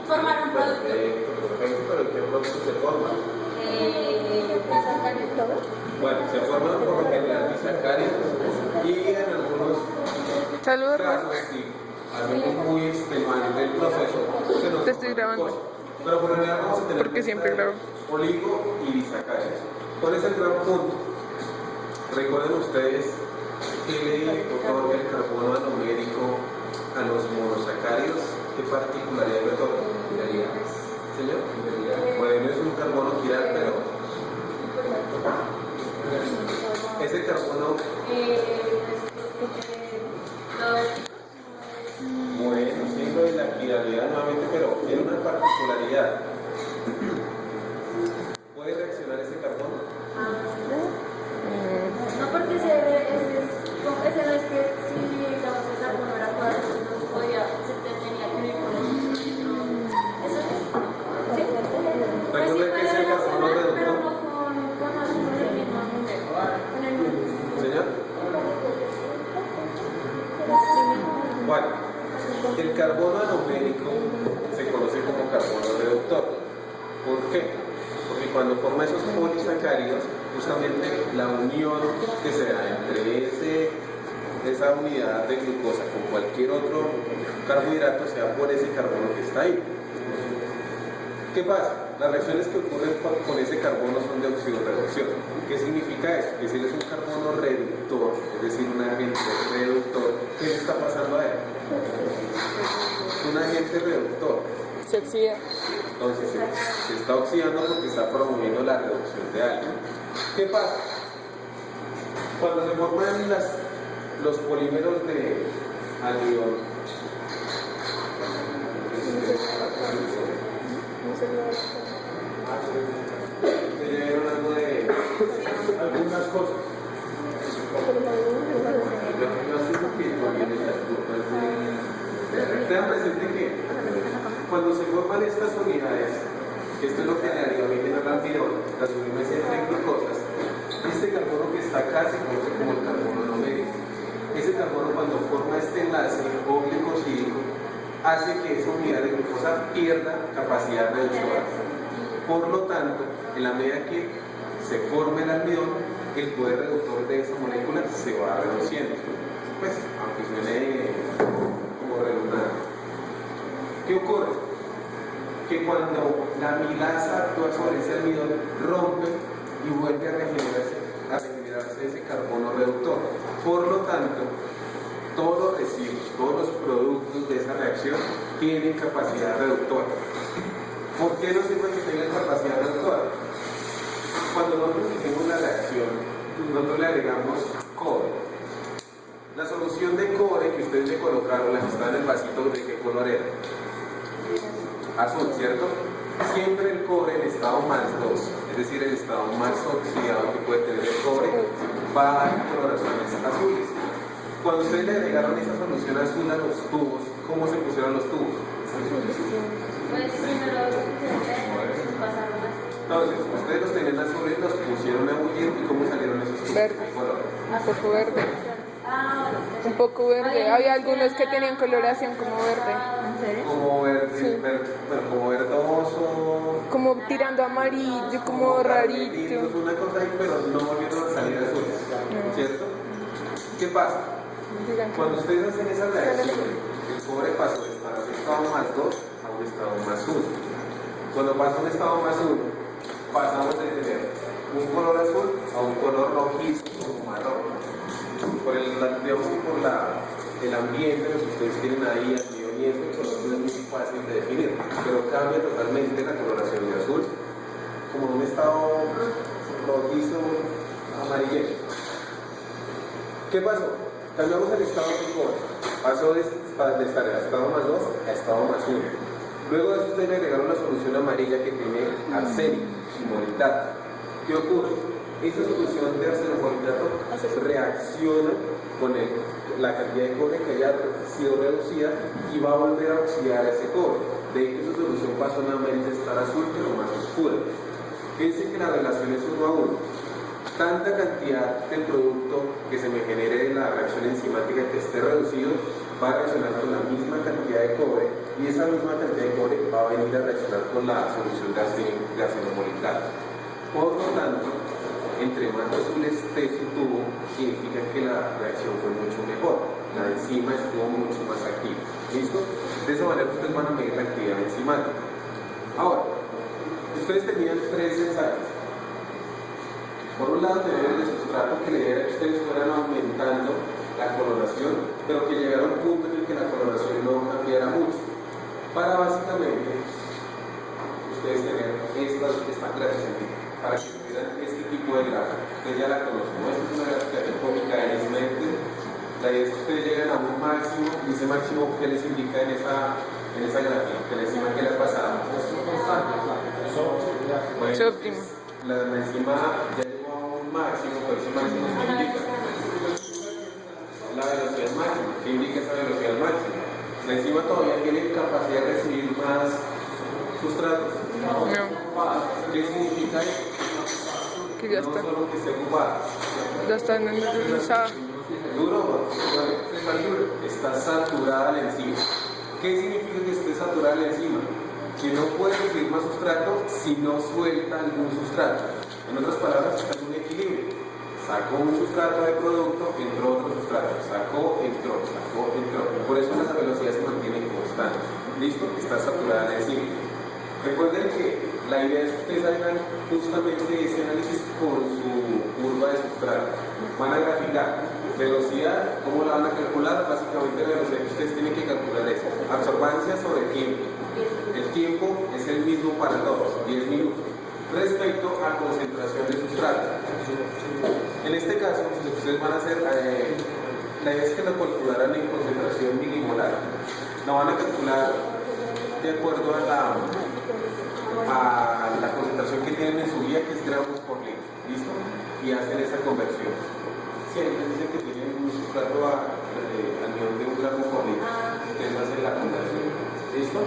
Formar un producto. Perfecto, pero ¿qué producto se forma? Bueno, se forman por lo general disacáridos y en algunos Saludos, casos, si hacemos muy extenuante el proceso, se nos Te estoy forman grabando. cosas. Pero por lo general vamos a tener Porque siempre mezcla de grabo. oligo y disacáridos. ¿Cuál es el gran punto? ¿Recuerdan ustedes que le otorga el carbono anomérico a los monosacáridos? ¿Qué particularidad le otorga? ¿Señor? Bueno, es un carbono quiral, pero ese carbono, bueno, siendo de la quiralidad nuevamente, pero tiene una particularidad. ¿Puede reaccionar ese carbono? No, porque ese no es que si digamos el carbono era cuadrado, no podía, se tenía que ver con eso. ¿Eso es? ¿Sí? Pues sí, Recuerda que es el puede carbono reaccionar, pero reductor. no con el mismo número. Con el mismo. ¿Señor? Bueno, el carbono anomérico se conoce como carbono reductor. ¿Por qué? Porque cuando forma esos polisacáridos, justamente la unión que se da entre esa unidad de glucosa con cualquier otro carbohidrato sea por ese carbono que está ahí. ¿Qué pasa? Las reacciones que ocurren con ese carbono son de oxidorreducción. ¿Qué significa eso? Es decir, es un carbono reductor, es decir, un agente reductor. ¿Qué le está pasando a él? Es un agente reductor. Se oxida. Entonces se está oxidando porque está promoviendo la reducción de algo. ¿Qué pasa? Cuando se forman los polímeros de almidón, ¿ustedes ya vieron algo de algunas cosas? Yo asumo que viene las culpas de... Tengan presente que cuando se forman estas unidades, que esto es lo que le haría origen al almidón, las uniones entre glucosas, este carbono que está acá se conoce como el carbono anomérico. Ese carbono cuando forma este enlace glicosídico hace que esa unidad de glucosa pierda capacidad reductora. Por lo tanto, en la medida que se forma el almidón, el poder reductor de esa molécula se va reduciendo. Pues, aunque suene como redundante. ¿Qué ocurre? Que cuando la amilasa actúa sobre ese almidón, rompe y vuelve a regenerarse ese carbono reductor. Por lo tanto, todos los residuos, todos los productos de esa reacción tienen capacidad reductora. ¿Por qué no sirve que tengan capacidad reductora? Cuando nosotros hicimos la reacción, nosotros le agregamos cobre. La solución de cobre que ustedes le colocaron, la que está en el vasito, ¿de qué color era? Azul, ¿cierto? Siempre el cobre en estado más 2, es decir, el estado más oxidado que puede tener el cobre, va a dar coloraciones azules. Cuando ustedes le agregaron esa solución azul a los tubos, ¿cómo se pusieron los tubos? Pues si no lo pasaron así. Entonces, ustedes los tenían azules, los pusieron a bullir y ¿cómo salieron esos tubos? Verde. ¿Qué color? Un poco verde. Ah, Un poco verde. Había algunos que tenían coloración como verde. ¿en serio? Como verde, Sí. bueno, como verdoso. Como tirando amarillo, como rarito. Carmelitos, una cosa ahí, pero no volvieron a salir azules, ¿cierto? ¿Qué pasa? Cuando ustedes hacen esa reacción, el cobre pasó de estar en un estado más 2 a un estado más 1. Cuando pasa a un estado más 1, pasamos de tener un color azul a un color rojizo o marrón. Digamos que por el ambiente que ustedes tienen ahí, almidón y eso, el color no es muy fácil de definir, pero cambia totalmente la coloración de azul, como en un estado rojizo amarillento. ¿Qué pasó? Cambiamos el estado de cobre. Pasó de estar en estado más 2 a estado más 1. Luego de eso ustedes le agregaron la solución amarilla que tiene arsénico y molibdato. ¿Qué ocurre? Esa solución de arsenofosfato reacciona con la cantidad de cobre que haya sido reducida y va a volver a oxidar ese cobre. De ahí que su solución pasó nuevamente a estar azul pero más oscura. Fíjense que la relación es 1 a 1. Tanta cantidad del producto que se me genere de la reacción enzimática que esté reducido va a reaccionar con la misma cantidad de cobre y esa misma cantidad de cobre va a venir a reaccionar con la solución de ácido molecular. Por lo tanto, entre más azul esté su tubo, significa que la reacción fue mucho mejor. La enzima estuvo mucho más activa. ¿Listo? De esa manera ustedes van a medir la actividad enzimática. Ahora, ustedes tenían tres ensayos. Por un lado tenían el sustrato que le diera que ustedes fueran aumentando la coloración, pero que llegara a un punto en el que la coloración no cambiara mucho. Para básicamente ustedes tener esta gráfica, para que tuvieran este tipo de gráfica. Ustedes ya la conocen, ¿no? Esta es una gráfica tópica de Nismente. La idea es que ustedes lleguen a un máximo, y ese máximo, ¿qué les indica en esa gráfica? Que la enzima que les pasaba. Bueno, Se óptimo. la enzima ya llegó a un máximo, pero ese máximo ¿qué indica? La velocidad máxima. ¿Qué indica esa velocidad máxima? La enzima todavía tiene capacidad de recibir más sustratos. No, ¿Qué significa eso? que ya No está. solo que esté ocupada. Ya está en el rosado. Duro, está saturada la enzima. ¿Qué significa que esté saturada la enzima? Que no puede recibir más sustrato si no suelta algún sustrato. En otras palabras, está en un equilibrio. Sacó un sustrato de producto, entró otro sustrato. Sacó, entró. Por eso la velocidad se mantiene constante. ¿Listo? Está saturada la enzima. Recuerden que la idea es que ustedes hagan justamente ese análisis con su curva de sustrato. Van a graficar velocidad, ¿cómo la van a calcular? Básicamente la velocidad que ustedes tienen que calcular es absorbancia sobre tiempo. El tiempo es el mismo para todos, 10 minutos, respecto a concentración de sustrato. En este caso, lo que ustedes van a hacer, la idea es que lo calcularan en concentración milimolar. Lo van a calcular de acuerdo a la concentración que tienen en su guía, que es gramos por litro. ¿Listo? Y hacen esa conversión. Si ahí les dicen que tienen un sustrato al nivel de 1 gramo por litro, ustedes hacen la conversión. ¿Listo?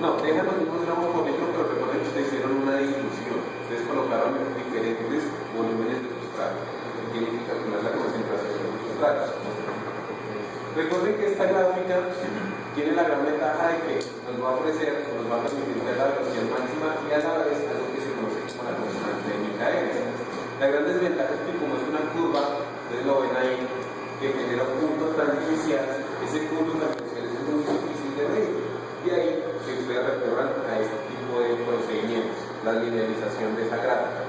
No, dejan los mismos gramos por litro, pero recuerden que ustedes hicieron una dilución. Ustedes colocaron diferentes volúmenes de sustrato. Tienen que calcular la concentración de los sustratos. Recuerden que esta gráfica tiene la gran ventaja de que nos va a ofrecer, nos va a permitir ver la velocidad máxima y a la vez algo que se conoce como la constante de Michaelis. La gran desventaja es que como es una curva, ustedes lo ven ahí, que genera un punto tangencial, ese punto tangencial es muy difícil de medir. Y ahí se ustedes recurran a este tipo de procedimientos, la linealización de esa gráfica.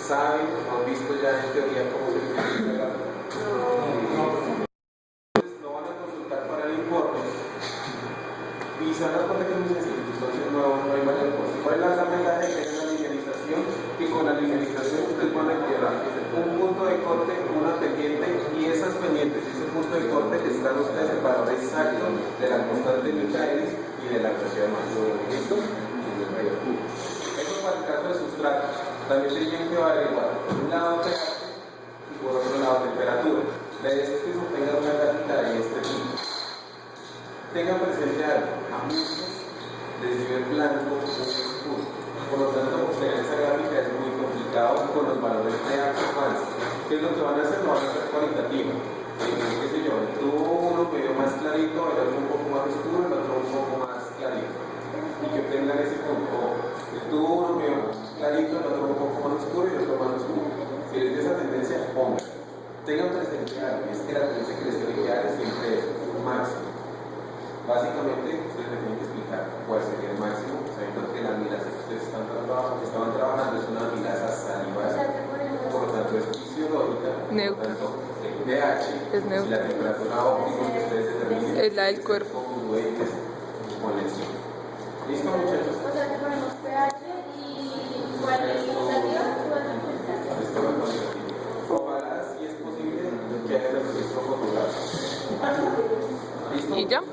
¿Saben o han visto ya en teoría cómo se utiliza esa gráfica? Lo van a consultar para el informe y se van a dar cuenta que es muy sencillo, entonces no hay mayor cosa. ¿Cuál es la gran ventaja de que hay una linealización? Que con la linealización ustedes van a encontrar un punto de corte, una pendiente y esas pendientes, ese punto de corte que están ustedes el valor exacto de la constante de Michaelis y de la velocidad máxima. ¿Listo? Eso para el caso de sustratos. También tienen que averiguar por un lado pH y por otro lado temperatura. La idea es que se tenga una gráfica de este tipo. Tengan presente algo, a muchos les dio el blanco un oscuro. Por lo tanto, obtener esa gráfica es muy complicado con los valores de absorbancia. ¿Qué es lo que van a hacer? Lo van a hacer cualitativo. ¿Qué sé yo? El tubo uno medio más clarito, el otro un poco más oscuro, el otro un poco más clarito. Y que tengan ese punto. El tubo uno medio clarito, el otro un poco más oscuro y el otro más oscuro. Si les da esa tendencia, pongan. Tengan presente algo, y es que la tendencia que les tiene que dar es siempre un máximo. Básicamente, ustedes me tienen que explicar cuál sería el máximo, sabiendo que la amilasa que ustedes estaban trabajando es una amilasa salivada, por lo tanto es fisiológica, por lo tanto el pH Es y neutro. la temperatura óptima que ustedes determinen Es la del cuerpo. congruentes con la enzima. ¿Listo, muchachos? O sea, que ponemos pH y cualitativa. Esto va a cuantitativo. Ojalá, si es posible, que haya el registro fotografico. ¿Listo? ¿Y ya?